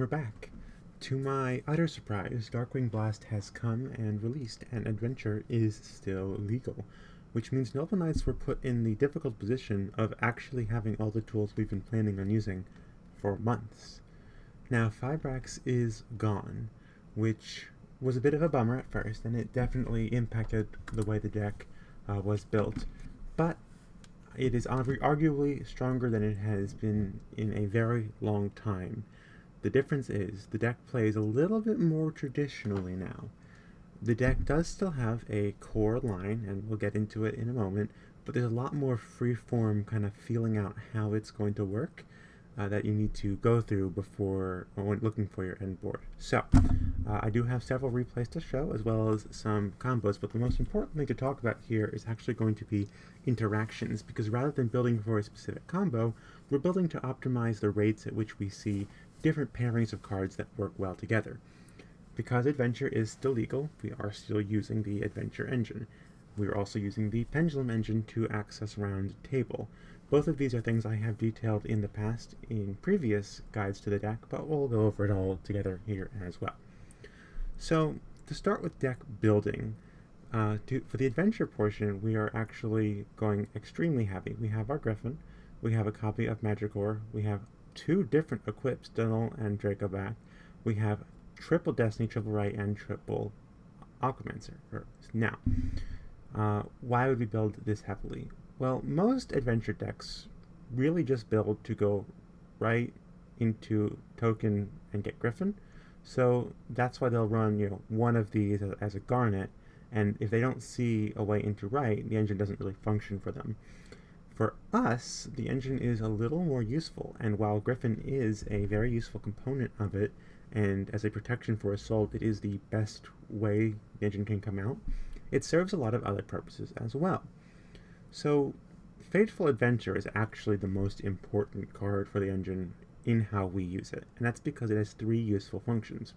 we're back. To my utter surprise, Darkwing Blast has come and released, and Adventure is still legal, which means Noble Knights were put in the difficult position of actually having all the tools we've been planning on using for months. Now, Fibrax is gone, which was a bit of a bummer at first, and it definitely impacted the way the deck was built, but it is arguably stronger than it has been in a very long time. The difference is the deck plays a little bit more traditionally now. The deck does still have a core line, and we'll get into it in a moment, but there's a lot more freeform kind of feeling out how it's going to work that you need to go through before when looking for your end board. So, I do have several replays to show, as well as some combos, but the most important thing to talk about here is actually going to be interactions, because rather than building for a specific combo, we're building to optimize the rates at which we see different pairings of cards that work well together. Because Adventure is still legal, we are still using the Adventure engine. We are also using the Pendulum engine to access Round Table. Both of these are things I have detailed in the past in previous guides to the deck, but we'll go over it all together here as well. So, to start with deck building, for the Adventure portion, we are actually going extremely heavy. We have our Griffin, we have a copy of Magicore, we have two different equips, Dunal and Dracoback, we have triple Destiny, triple Right, and triple Aquamancer. Now, why would we build this heavily? Well, most Adventure decks really just build to go right into Token and get Griffin, so that's why they'll run one of these as a Garnet, and if they don't see a way into Right, the engine doesn't really function for them. For us, the engine is a little more useful, and while Griffin is a very useful component of it, and as a protection for Assault, it is the best way the engine can come out, it serves a lot of other purposes as well. So, Fateful Adventure is actually the most important card for the engine in how we use it, and that's because it has three useful functions.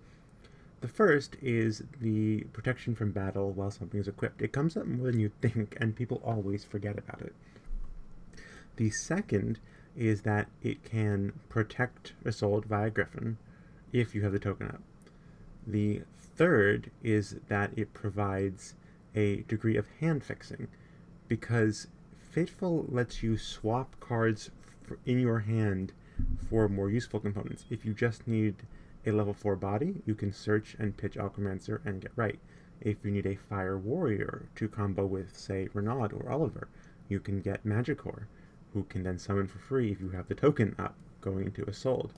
The first is the protection from battle while something is equipped. It comes up more than you think, and people always forget about it. The second is that it can protect Assault via Griffin if you have the token up. The third is that it provides a degree of hand fixing, because Fateful lets you swap cards in your hand for more useful components. If you just need a level 4 body, you can search and pitch Aquamancer and get Right. If you need a Fire Warrior to combo with, say, Renaud or Oliver, you can get Magicore, who can then summon for free if you have the token up going into Assault.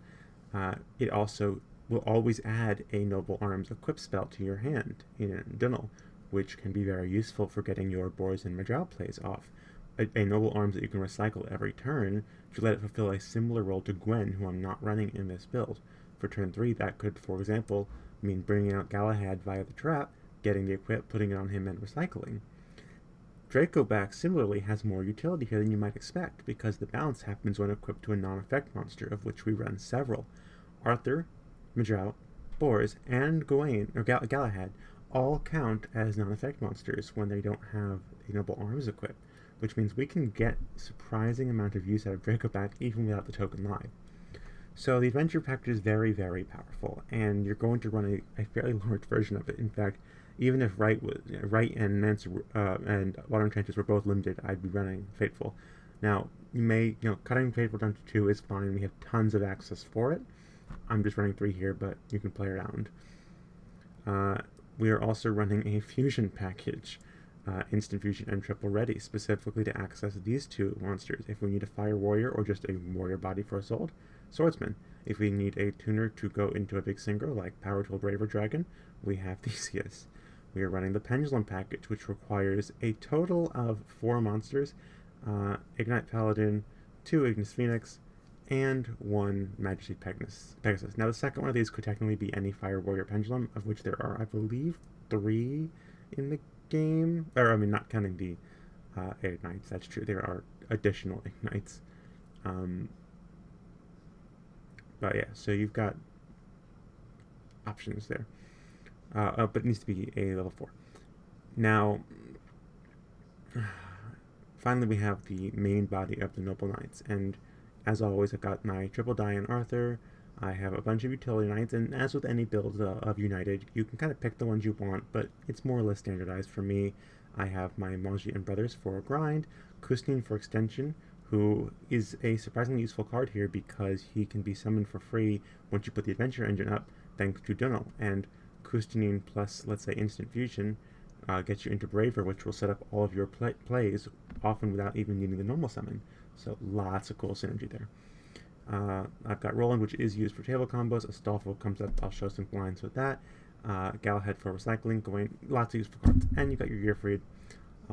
It also will always add a Noble Arms equip spell to your hand in Dunal, which can be very useful for getting your Boars and Madral plays off. A Noble Arms that you can recycle every turn to let it fulfill a similar role to Gwen, who I'm not running in this build. For turn 3, that could, for example, mean bringing out Galahad via the trap, getting the equip, putting it on him, and recycling. Dracoback similarly has more utility here than you might expect, because the bounce happens when equipped to a non-effect monster, of which we run several. Arthur, Madral, Boars, and Gawain, or Galahad, all count as non-effect monsters when they don't have a Noble Arms equipped, which means we can get surprising amount of use out of Dracoback even without the token live. So the Adventure package is very, very powerful, and you're going to run a fairly large version of it. In fact, even if Right and Mancer and Water Enchanters were both limited, I'd be running Fateful. Now, cutting Fateful down to 2 is fine. We have tons of access for it. I'm just running 3 here, but you can play around. We are also running a fusion package, Instant Fusion and Triple Ready, specifically to access these two monsters. If we need a Fire Warrior or just a Warrior body for Assault, Swordsman. If we need a tuner to go into a big synchro like Power Tool Braver Dragon, we have Theseus. We are running the Pendulum package, which requires a total of 4 monsters, Ignite Paladin, 2 Ignis Phoenix, and 1 Majesty Pegasus. Now, the second one of these could technically be any Fire Warrior Pendulum, of which there are, I believe, 3 in the game. Or, I mean, not counting the Ignites, that's true. There are additional Ignites. But yeah, so you've got options there. But it needs to be a level 4. Now, finally we have the main body of the Noble Knights, and as always I've got my triple die on Arthur, I have a bunch of utility knights, and as with any build of United, you can kind of pick the ones you want, but it's more or less standardized. For me, I have my Manji and Brothers for grind, Kusnin for extension, who is a surprisingly useful card here because he can be summoned for free once you put the Adventure Engine up, thanks to Dunno, and Kusnin plus, let's say, Instant Fusion gets you into Braver, which will set up all of your plays, often without even needing the normal summon. So lots of cool synergy there. I've got Roland, which is used for table combos. Astolfo comes up, I'll show some lines with that. Galahad for recycling, Gawain, lots of useful cards. And you've got your Gearfried.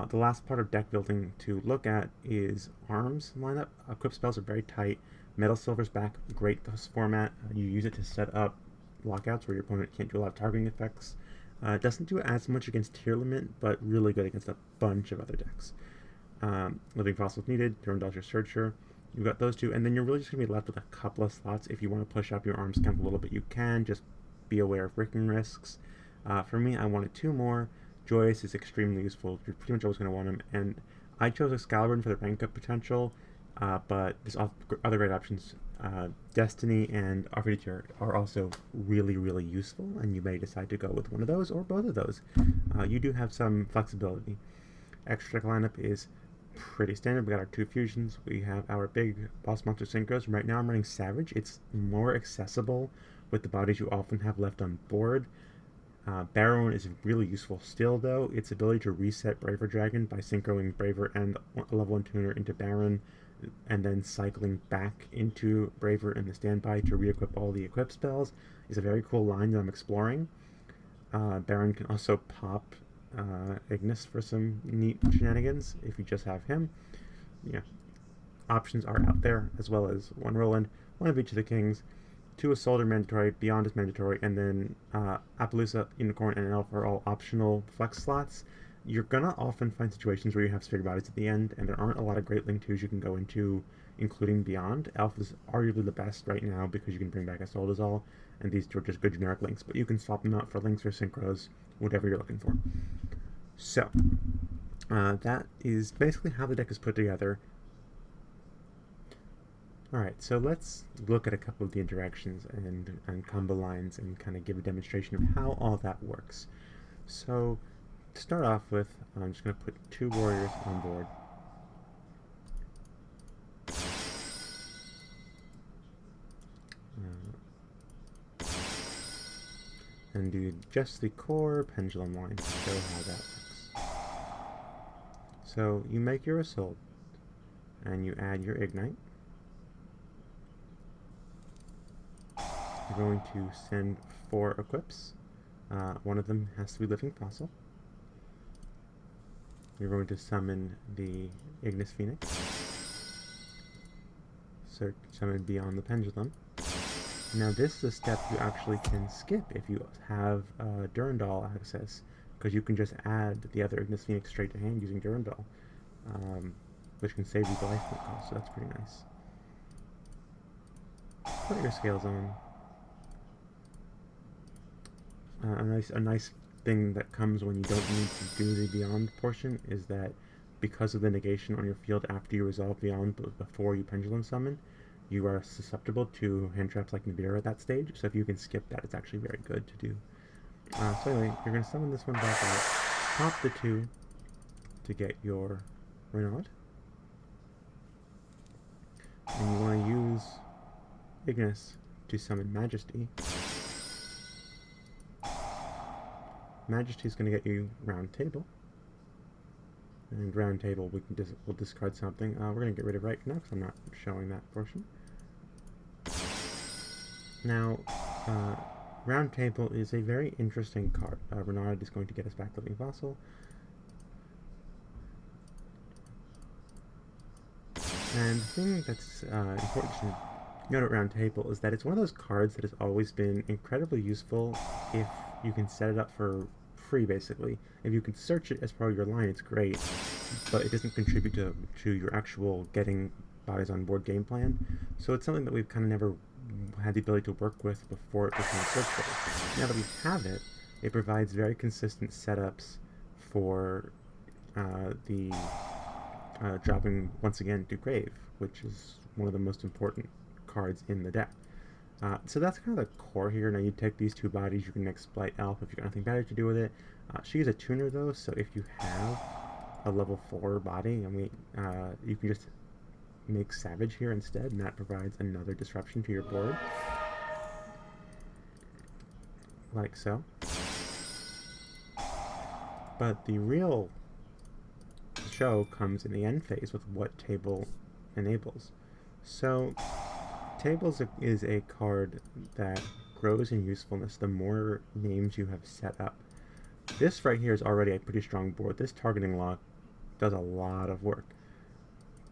The last part of deck building to look at is arms lineup. Equip spells are very tight. Metal Silver's back, great this format. You use it to set up lockouts where your opponent can't do a lot of targeting effects. Doesn't do as much against tier limit, but really good against a bunch of other decks. Living Fossils needed, Durandal's your Searcher. You've got those two, and then you're really just going to be left with a couple of slots. If you want to push up your arms count a little bit, you can. Just be aware of breaking risks. For me, I wanted 2 more. Joyous is extremely useful. You're pretty much always going to want him. And I chose Excalibur for the rank up potential, but there's other great options. Destiny and Arbitrator are also really, really useful, and you may decide to go with one of those or both of those. You do have some flexibility. Extra deck lineup is pretty standard. We got our 2 fusions. We have our big boss monster synchros. Right now I'm running Savage. It's more accessible with the bodies you often have left on board. Baron is really useful still, though. Its ability to reset Braver Dragon by synchroing Braver and a level 1 tuner into Baron, and then cycling back into Braver in the standby to re-equip all the equip spells is a very cool line that I'm exploring. Baron can also pop Ignis for some neat shenanigans if you just have him. Yeah, options are out there, as well as 1 Roland, 1 of each of the kings, 2 Assault are mandatory, Beyond is mandatory, and then Appaloosa, Unicorn, and Elf are all optional flex slots. You're gonna often find situations where you have Sphere Bodies at the end, and there aren't a lot of great Link 2s you can go into, including Beyond. Elf is arguably the best right now because you can bring back Assault as all, and these 2 are just good generic links, but you can swap them out for links or synchros, whatever you're looking for. So, that is basically how the deck is put together. Alright, so let's look at a couple of the interactions and combo lines and kind of give a demonstration of how all that works. So, to start off with, I'm just going to put 2 warriors on board. And do just the core pendulum line to show how that works. So, you make your assault, and you add your ignite. You're going to send 4 equips. 1 of them has to be Living Fossil. You're going to summon the Ignis Phoenix. Summon Beyond the Pendulum. Now this is a step you actually can skip if you have Durandal access, because you can just add the other Ignis Phoenix straight to hand using Durandal, which can save you the life point cost, so that's pretty nice. Put your scales on. A nice thing that comes when you don't need to do the Beyond portion is that because of the negation on your field after you resolve Beyond but before you Pendulum Summon, you are susceptible to hand traps like Nibiru at that stage, so if you can skip that, it's actually very good to do. So anyway, you're going to summon this one back out, pop the 2 to get your Renaud, and you want to use Ignis to summon Majesty. Majesty is going to get you Round Table, and Round Table we'll discard something. We're going to get rid of right now because I'm not showing that portion. Now, Round Table is a very interesting card. Renaud is going to get us back Living Fossil. And the thing that's important to note at Round Table is that it's one of those cards that has always been incredibly useful if you can set it up for free, basically. If you can search it as part of your line, it's great, but it doesn't contribute to your actual getting bodies on board game plan. So it's something that we've kind of never had the ability to work with before it became searchable. Now that we have it, it provides very consistent setups for the dropping once again to Grave, which is one of the most important cards in the deck. So that's kind of the core here. Now you take these two bodies, you can exploit Elf if you've got nothing better to do with it. She's a tuner though, so if you have a level 4 body, and you can just make Savage here instead, and that provides another disruption to your board. Like so. But the real show comes in the end phase with what Table enables. So Tables is a card that grows in usefulness the more names you have set up. This right here is already a pretty strong board. This targeting lock does a lot of work.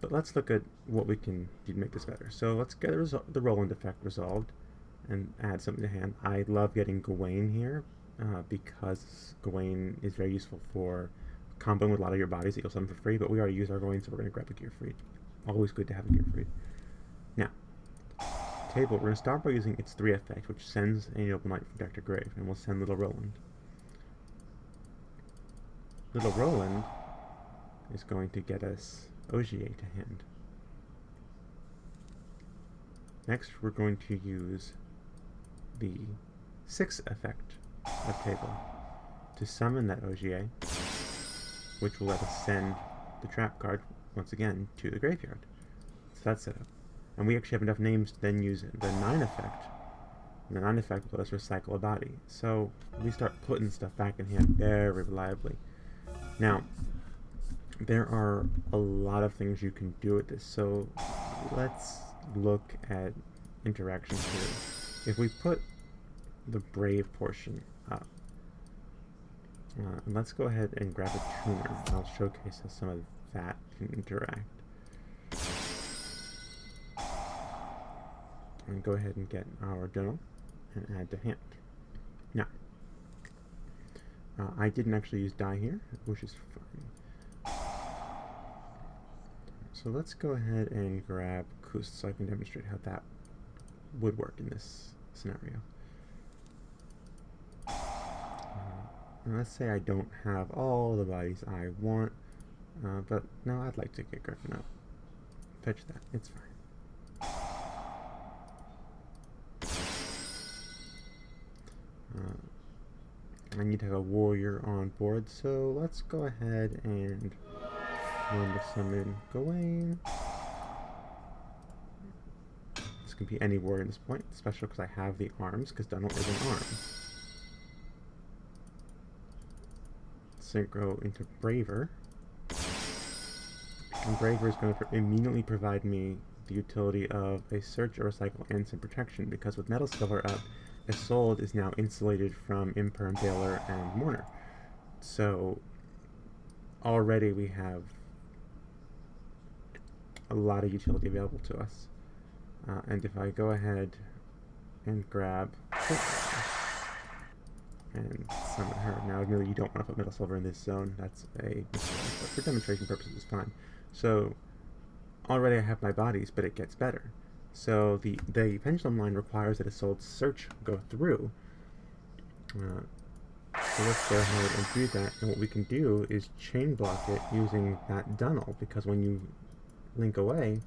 But let's look at what we can do to make this better. So let's get the Roland effect resolved and add something to hand. I love getting Gawain here because Gawain is very useful for comboing with a lot of your bodies that you'll summon for free, but we already use our Gawain, so we're going to grab a gear free. Always good to have a gear free. Now, Table, we're going to start by using its 3 effect, which sends an Open Light from Deck to Grave, and we'll send Little Roland. Little Roland is going to get us Ogier to hand. Next, we're going to use the 6 effect of Table to summon that Ogier, which will let us send the trap card, once again, to the graveyard. So that's set up. And we actually have enough names to then use the 9 effect. And the 9 effect will let us recycle a body. So we start putting stuff back in hand very reliably. Now, there are a lot of things you can do with this, so let's look at interactions here. If we put the Brave portion up, and let's go ahead and grab a tuner. I'll showcase how some of that can interact. And go ahead and get our journal and add to hand. Now, I didn't actually use die here, which is fine. So let's go ahead and grab Kust so I can demonstrate how that would work in this scenario. And let's say I don't have all the bodies I want, but no, I'd like to get Griffin up. Fetch that, it's fine. I need to have a warrior on board, so let's go ahead and normal summon Gawain. This can be any warrior at this point, especially because I have the arms, because Dunwell is an arm. Synchro into Braver. And Braver is going to immediately provide me the utility of a search, a recycle, and some protection, because with Metal Silver up, Isolde is now insulated from Imperm, Baylor, and Mourner. So already we have a lot of utility available to us. And if I go ahead and grab and summon her. Now, admittedly, you don't want to put Metal Silver in this zone. That's a mistake, but for demonstration purposes, it's fine. So already I have my bodies, but it gets better. So the pendulum line requires that Isolde's search go through. So let's go ahead and do that. And what we can do is chain block it using that Dunwell, because when you link away,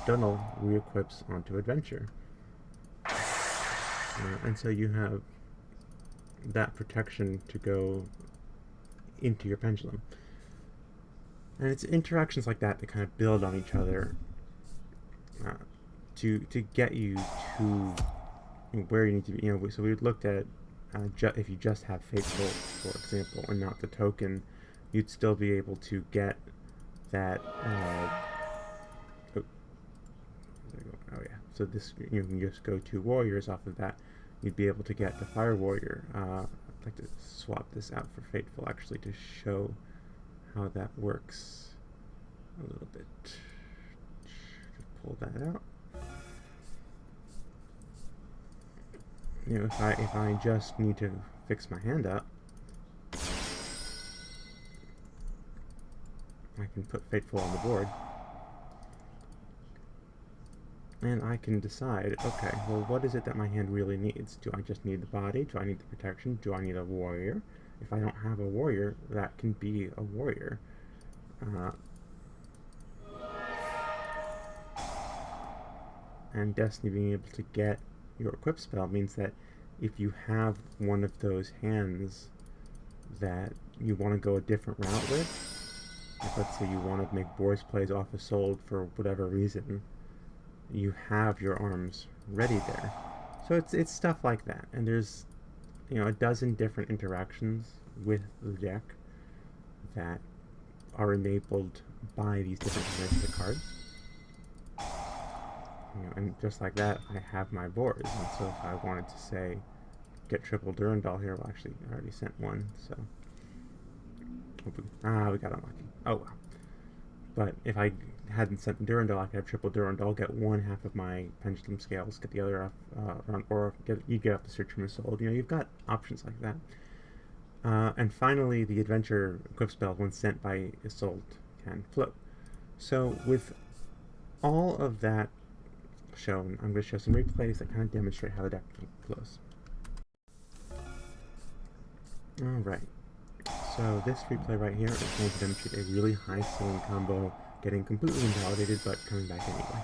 Dunwell re-equips onto Adventure. And so you have that protection to go into your pendulum. And it's interactions like that that kind of build on each other to get you to where you need to be. You know, so we looked at if you just have Faithful, for example, and not the token, you'd still be able to get that. Oh yeah. So this, you can just go 2 warriors off of that. You'd be able to get the Fire Warrior. I'd like to swap this out for Faithful, actually, to show how that works a little bit. Just pull that out. You know, if I just need to fix my hand up, I can put Faithful on the board. And I can decide, okay, well, what is it that my hand really needs? Do I just need the body? Do I need the protection? Do I need a warrior? If I don't have a warrior, that can be a warrior. And Destiny being able to get your equip spell means that if you have one of those hands that you want to go a different route with, if let's say you want to make Boar's plays off a Sold for whatever reason, you have your arms ready there. So it's stuff like that, and there's a dozen different interactions with the deck that are enabled by these different combinations of cards. And just like that, I have my boards, and so if I wanted to say get triple Durandal here, well, actually I already sent one, so we got unlucky. Oh well. But if I hadn't sent Durandal, I could have triple Durandal, get one half of my pendulum scales, get the other off, or you get off the Search from the Soul. You've got options like that. And finally, the Adventure equip spell, when sent by Isolde, can float. So with all of that shown, I'm going to show some replays that kind of demonstrate how the deck flows. Alright, so this replay right here is going to demonstrate a really high ceiling combo, getting completely invalidated but coming back anyway.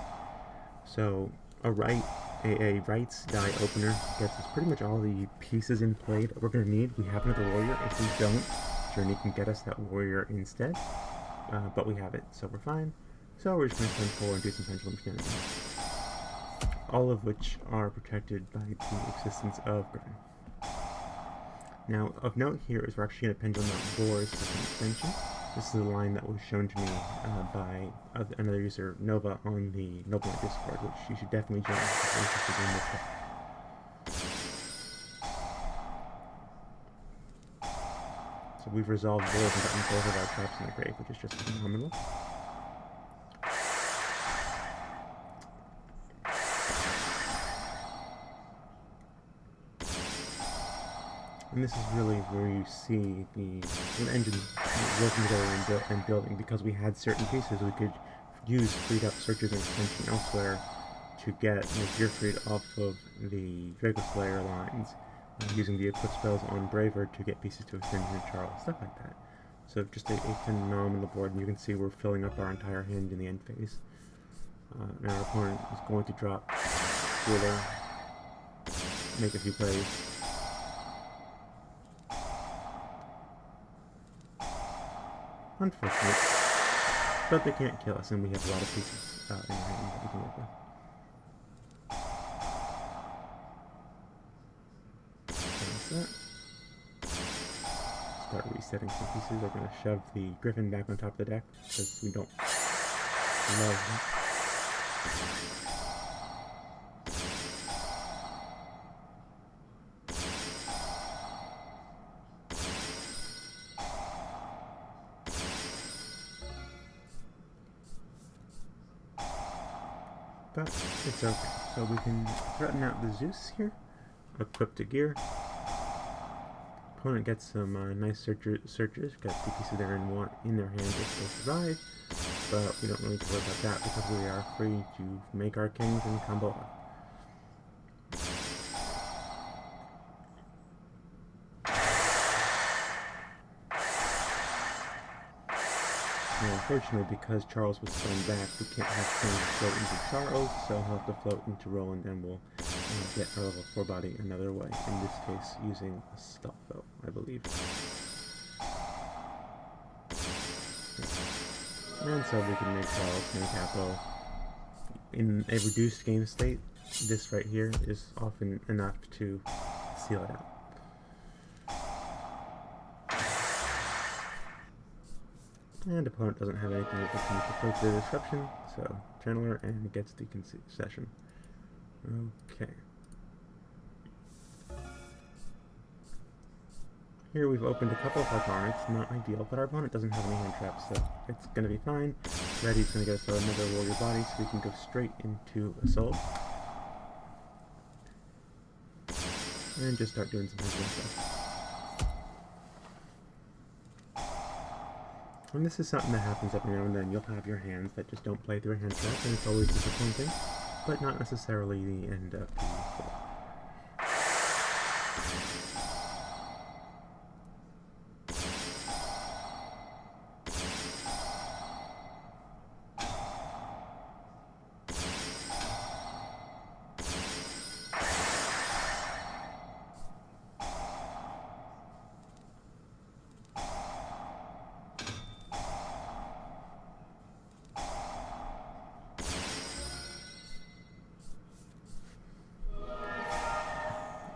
So a Wright's die opener gets us pretty much all the pieces in play that we're going to need. We have another warrior. If we don't, Journey can get us that warrior instead, but we have it, so we're fine. So we're just going to spend 4 and do some pendulum shenanigans, all of which are protected by the existence of Griffin. Now, of note here is we're actually going to pendulum out Boars for some extension. This is a line that was shown to me by another user, Nova, on the Noble Knight Discord, which you should definitely join if you're interested in this deck. So we've resolved Boars and gotten both of our traps in the grave, which is just phenomenal. And this is really where you see the engine working together and building, because we had certain pieces we could use freed up searches and extension elsewhere to get Gearfried off of the Draco Slayer lines, using the equip spells on Braver to get pieces to extend into Charles, stuff like that. So just a phenomenal board, and you can see we're filling up our entire hand in the end phase. And our opponent is going to drop Ruler, make a few plays. Unfortunate, but they can't kill us, and we have a lot of pieces in our hand that we can work with. That. Start resetting some pieces. They're going to shove the Griffin back on top of the deck, because we don't love that. But it's okay. So we can threaten out the Zeus here, equip to gear. Opponent gets some nice searchers, got 2 pieces there in their hand if they survive, but we don't really need to worry about that because we are free to make our kings and combo off. Now, unfortunately, because Charles was thrown back, we can't have Kings float into Charles, so he'll have to float into Roland, and we'll get our level 4 body another way, in this case using a Stalfo, I believe. And so we can make Charles, make Apo. In a reduced game state, this right here is often enough to seal it out. And opponent doesn't have anything that can deflect the disruption, so Channeler and gets the concession. Okay. Here we've opened a couple of our targets, not ideal, but our opponent doesn't have any hand traps, so it's going to be fine. Reddy's going to get us another warrior body, so we can go straight into Assault. And just start doing some pendulum stuff. And this is something that happens every now and then. You'll have your hands that just don't play through a hand trap, and it's always disappointing, but not necessarily the end of the floor.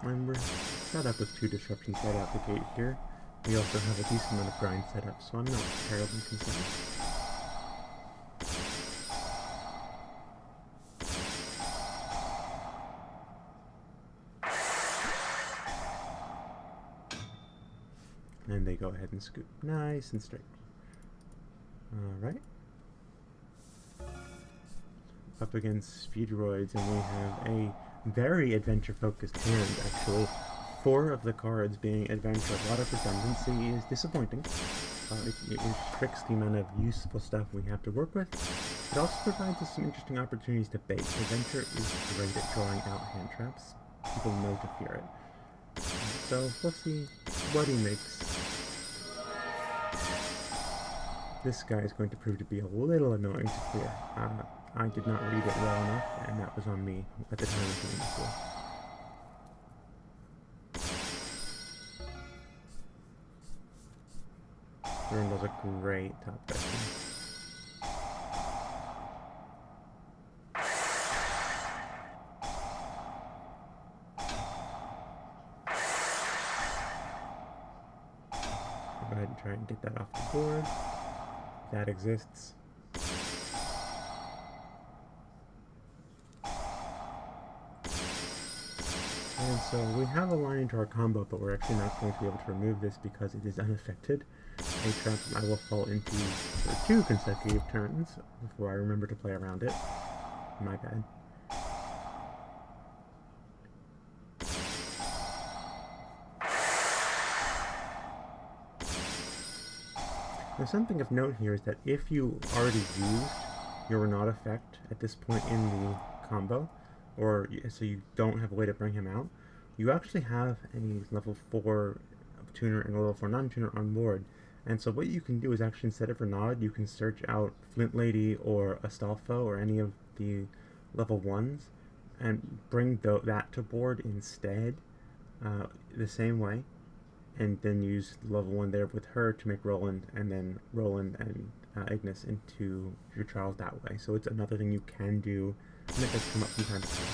And we're set up with 2 disruptions right out the gate here. We also have a decent amount of grind set up, so I'm not terribly concerned. And they go ahead and scoop nice and straight. Alright. Up against Speedroids, and we have a very adventure-focused hand, actually. 4 of the cards being adventure. A lot of redundancy is disappointing. It restricts the amount of useful stuff we have to work with. It also provides us some interesting opportunities to bait. Adventure is great at drawing out hand traps. People know to fear it. So we'll see what he makes. This guy is going to prove to be a little annoying to clear. I did not read it well enough, and that was on me at the time of doing this one. Durandal's a great top deck. Go ahead and try and get that off the board. That exists. And so we have a line into our combo, but we're actually not going to be able to remove this because it is unaffected. A trap I will fall into for 2 consecutive turns before I remember to play around it. My bad. Now something of note here is that if you already used your Renata effect at this point in the combo, or so you don't have a way to bring him out, you actually have a level 4 tuner and a level 4 non-tuner on board. And so what you can do is actually, instead of Renata, you can search out Flint Lady or Astolfo or any of the level 1s and bring that to board instead, the same way, and then use level 1 there with her to make Roland, and then Roland and Ignis into your trials that way. So it's another thing you can do, and it does come up from time to time.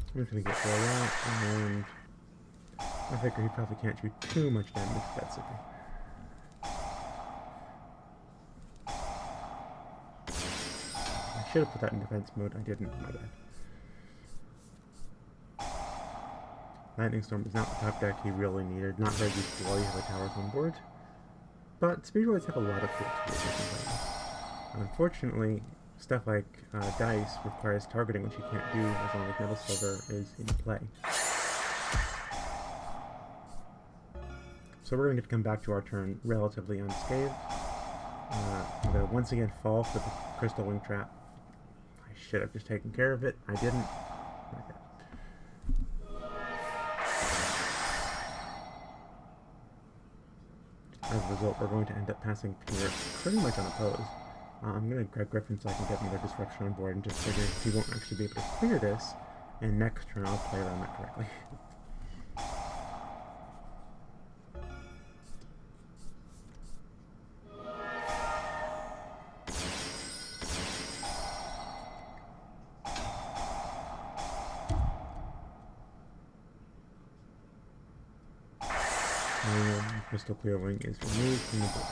I'm just going to get through that, and I figure he probably can't do too much damage with that Sicker. I should have put that in defense mode, I didn't, my bad. Lightning Storm is not the top deck he really needed, not very useful while you have a towers on board. But Speedroids have a lot of cool tools. Unfortunately, stuff like dice requires targeting, which you can't do as long as Metal Silver is in play. So we're going to get to come back to our turn relatively unscathed. I'm going to once again fall for the Crystal Wing Trap. I should have just taken care of it. I didn't. Okay. As a result, we're going to end up passing here pretty much unopposed. I'm going to grab Griffin so I can get another disruption on board and just figure he won't actually be able to clear this, and next turn I'll play around that correctly. And Crystal Clear Wing is removed from the board.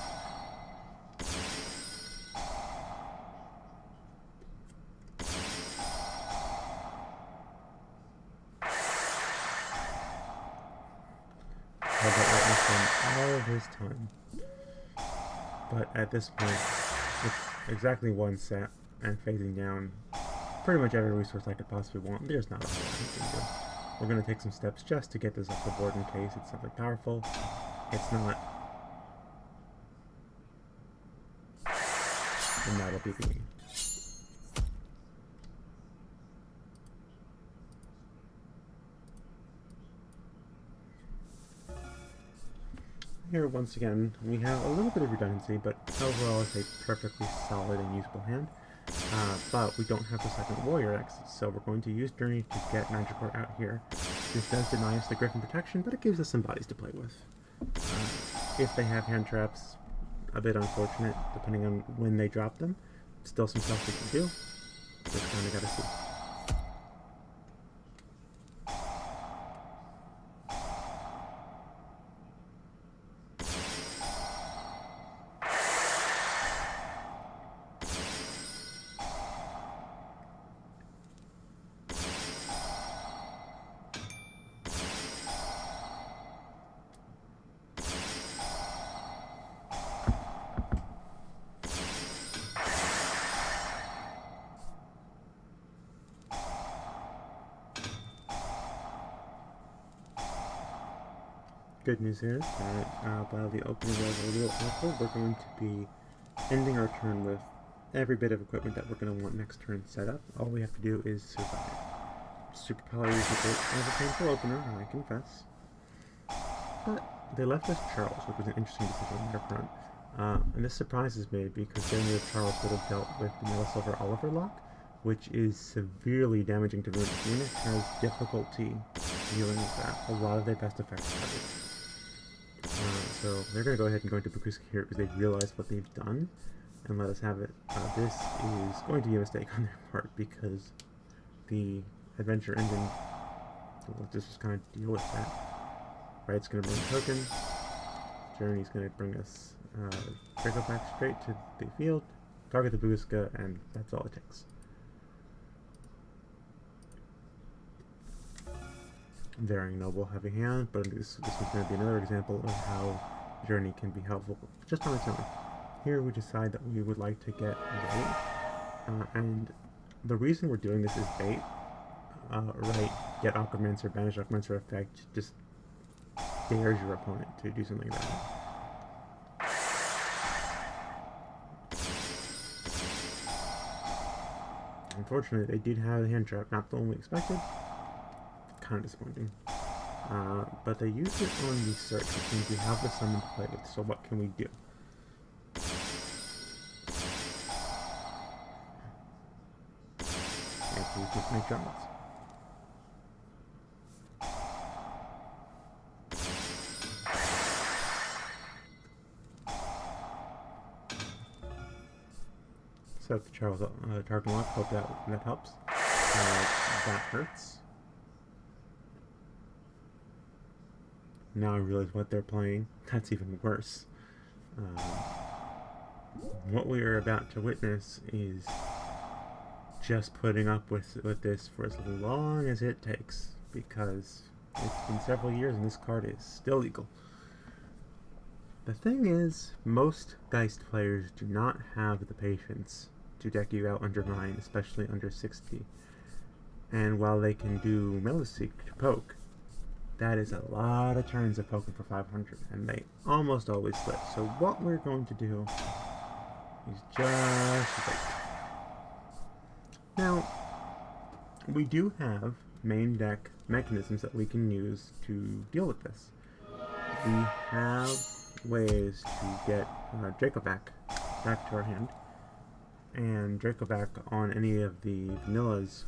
All of his time, but at this point it's exactly 1 set and phasing down pretty much every resource I could possibly want. There's not a whole lot he can do. We're going to take some steps just to get this off the board in case it's something powerful. It's not, and that'll be the game. Here, once again, we have a little bit of redundancy, but overall it's a perfectly solid and usable hand. But we don't have the second Warrior X, so we're going to use Journey to get Magikarp out here. This does deny us the Griffin protection, but it gives us some bodies to play with. If they have hand traps, a bit unfortunate, depending on when they drop them. Still some stuff we can do. Just kind of gotta see. Good news is that while the opening was a little awkward, we're going to be ending our turn with every bit of equipment that we're going to want next turn set up. All we have to do is survive. Superpower is a bit of a painful opener, I confess. But they left us Charles, which was an interesting decision on their front. And this surprises me because getting rid of Charles would have dealt with the Metal Silver Oliver lock, which is severely damaging to Runic. Runic has difficulty dealing with that. A lot of their best effects have it. So they're going to go ahead and go into Bakuska here because they've realized what they've done and let us have it. This is going to be a mistake on their part because the Adventure engine will just kind of deal with that. Right, it's going to bring a token. Journey's going to bring us Draco back straight to the field, target the Bakuska, and that's all it takes. Very noble heavy hand, but this is going to be another example of how Journey can be helpful just on its own. Here we decide that we would like to get bait, and the reason we're doing this is bait. Right, get Aquamancer, banish Aquamancer effect, just dares your opponent to do something about it. Unfortunately, they did have a hand trap, not the one we expected. Kind of disappointing. But they used it on the search, which means we have the summon to play with, so what can we do? And we just make Charles. Set the Charles target lock, hope that helps. That hurts. Now I realize what they're playing. That's even worse. What we are about to witness is just putting up with this for as long as it takes, because it's been several years and this card is still legal. The thing is, most Geist players do not have the patience to deck you out under 9, especially under 60. And while they can do Melisseek to poke, that is a lot of turns of poking for 500, and they almost always slip. So what we're going to do is just wait. Now, we do have main deck mechanisms that we can use to deal with this. We have ways to get Draco back to our hand, and Draco back on any of the vanillas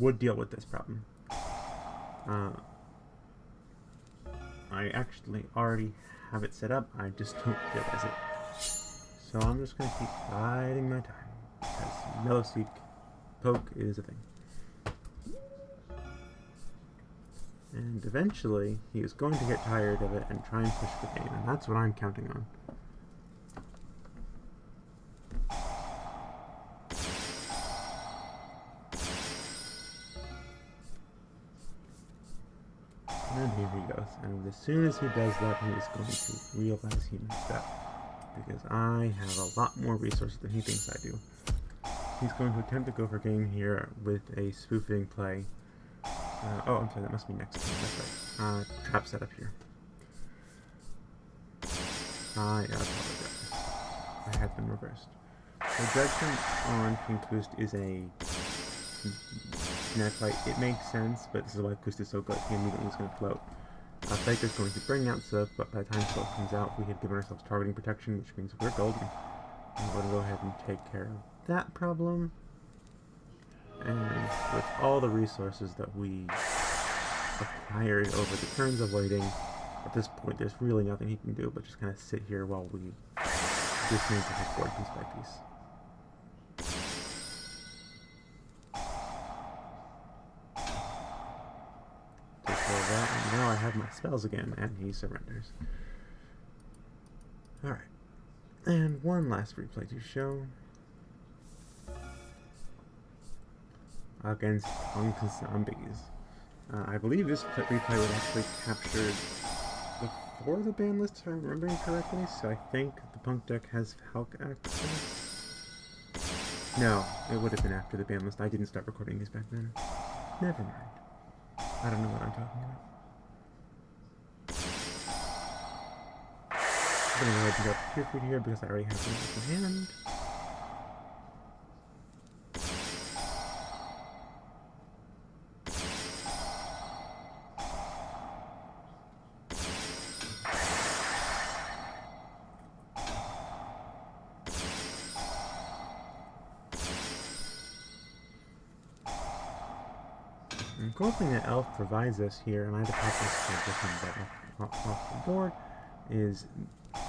would deal with this problem. I actually already have it set up, I just don't realize it. So I'm just going to keep biding my time, because Melisseek poke is a thing. And eventually, he is going to get tired of it and try and push for gain, and that's what I'm counting on. And here he goes, and as soon as he does that, he is going to realize he messed up, because I have a lot more resources than he thinks I do. He's going to attempt to go for game here with a spoofing play. Oh, I'm sorry, that must be next turn, that's right. Trap setup here. I apologize. I have them reversed. So Judgment on King Kust is a Kinetic Light. It makes sense, but this is why Kust is so good. He immediately is going to float. Faker's going to bring out Silk, but by the time Silk comes out, we have given ourselves targeting protection, which means we're golden. And we're going to go ahead and take care of that problem. And with all the resources that we acquired over the turns of waiting, At this point, there's really nothing he can do but just kind of sit here while we dismantle his board piece by piece. Take care of that, and now I have my spells again, and he surrenders. Alright. And one last replay to show. Against punk zombies. I believe this replay would actually capture before the ban list, if I'm remembering correctly, so I think the punk deck has Hulk access. No, it would have been after the ban list. I didn't start recording these back then. Never mind. I don't know what I'm talking about. I'm going to go ahead and go up Pure Food here because I already have them in hand. And the cool thing that Elf provides us here, and I had to pop this off the board, is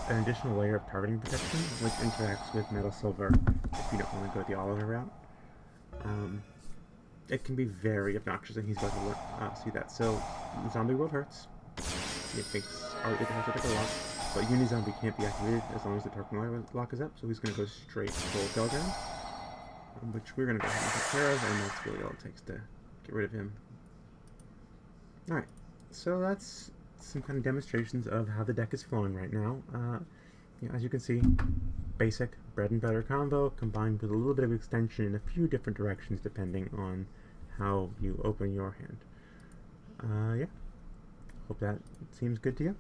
an additional layer of targeting protection, which interacts with Metal Silver if you don't want to go the Oliver route. It can be very obnoxious, and he's about to see that. So, the Zombie World hurts. It makes our has to take a lock, but Unizombie can't be activated as long as the targeting lock is up, so he's going to go straight full Telegram, which we're going to go ahead and take care of, and that's really all it takes to get rid of him. Alright, so that's some kind of demonstrations of how the deck is flowing right now. As you can see, basic bread and butter combo combined with a little bit of extension in a few different directions depending on how you open your hand. Yeah, hope that seems good to you.